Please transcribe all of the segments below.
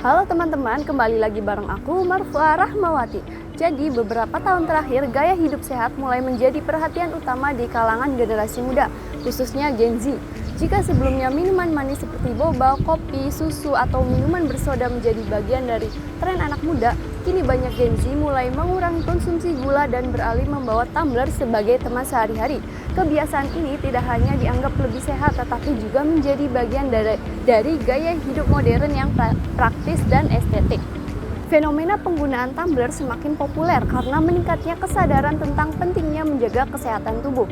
Halo teman-teman, kembali lagi bareng aku, Marfua Rahmawati. Jadi beberapa tahun terakhir, gaya hidup sehat mulai menjadi perhatian utama di kalangan generasi muda, khususnya Gen Z. Jika sebelumnya minuman manis seperti boba, kopi, susu, atau minuman bersoda menjadi bagian dari tren anak muda, kini banyak Gen Z mulai mengurangi konsumsi gula dan beralih membawa tumbler sebagai teman sehari-hari. Kebiasaan ini tidak hanya dianggap lebih sehat, tetapi juga menjadi bagian dari gaya hidup modern yang praktis dan estetik. Fenomena penggunaan tumbler semakin populer karena meningkatnya kesadaran tentang pentingnya menjaga kesehatan tubuh.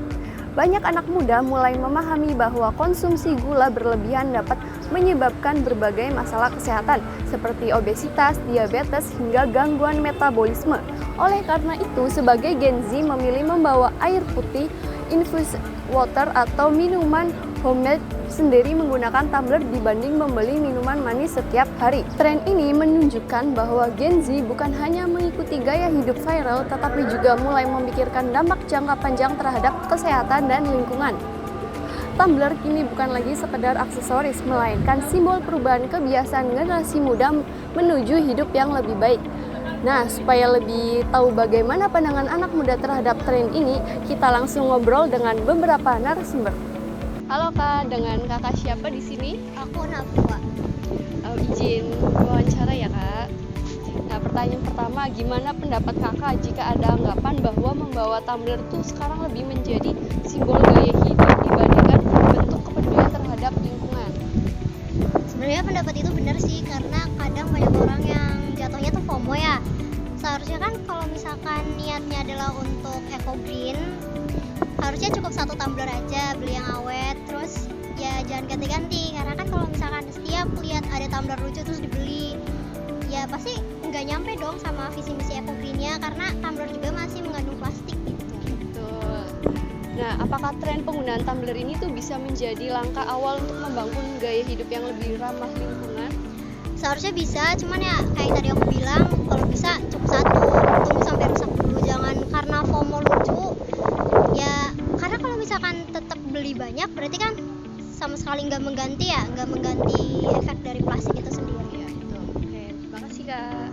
Banyak anak muda mulai memahami bahwa konsumsi gula berlebihan dapat menyebabkan berbagai masalah kesehatan seperti obesitas, diabetes, hingga gangguan metabolisme. Oleh karena itu, sebagai Gen Z memilih membawa air putih, infused water atau minuman homemade sendiri menggunakan tumbler dibanding membeli minuman manis setiap hari. Tren ini menunjukkan bahwa Gen Z bukan hanya mengikuti gaya hidup viral, tetapi juga mulai memikirkan dampak jangka panjang terhadap kesehatan dan lingkungan. Tumbler kini bukan lagi sekedar aksesoris, melainkan simbol perubahan kebiasaan generasi muda menuju hidup yang lebih baik. Nah, supaya lebih tahu bagaimana pandangan anak muda terhadap tren ini, kita langsung ngobrol dengan beberapa narasumber. Halo Kak, dengan Kakak siapa di sini? Aku Nafwa. Izin wawancara ya Kak. Nah, pertanyaan pertama, gimana pendapat Kakak jika ada anggapan bahwa membawa tumbler tuh sekarang lebih menjadi simbol gaya hidup dibandingkan bentuk kepedulian terhadap lingkungan? Sebenarnya pendapat itu benar sih, karena kadang banyak orang yang jatuhnya tuh FOMO ya. Seharusnya kan kalau misalkan niatnya adalah untuk eco green, harusnya cukup satu tumbler aja, beli yang awet, terus ya jangan ganti-ganti. Karena kan kalau misalkan setiap lihat ada tumbler lucu terus dibeli, ya pasti nggak nyampe dong sama visi misi eco greennya, karena tumbler juga masih mengandung plastik gitu. Betul. Nah, apakah tren penggunaan tumbler ini tuh bisa menjadi langkah awal untuk membangun gaya hidup yang lebih ramah lingkungan? Seharusnya bisa, cuman ya kayak tadi aku bilang, kalau bisa cukup satu, tunggu sampai rusak dulu, jangan karena FOMO lucu. Ya, karena kalau misalkan tetap beli banyak, berarti kan sama sekali nggak mengganti efek dari plastik itu sendiri. Iya, betul. Oke, terima kasih Kak.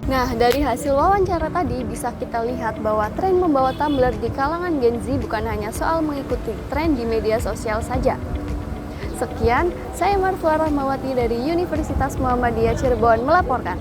Nah, dari hasil wawancara tadi bisa kita lihat bahwa tren membawa tumbler di kalangan Gen Z bukan hanya soal mengikuti tren di media sosial saja. Sekian, saya Marfua Rahmawati dari Universitas Muhammadiyah Cirebon melaporkan.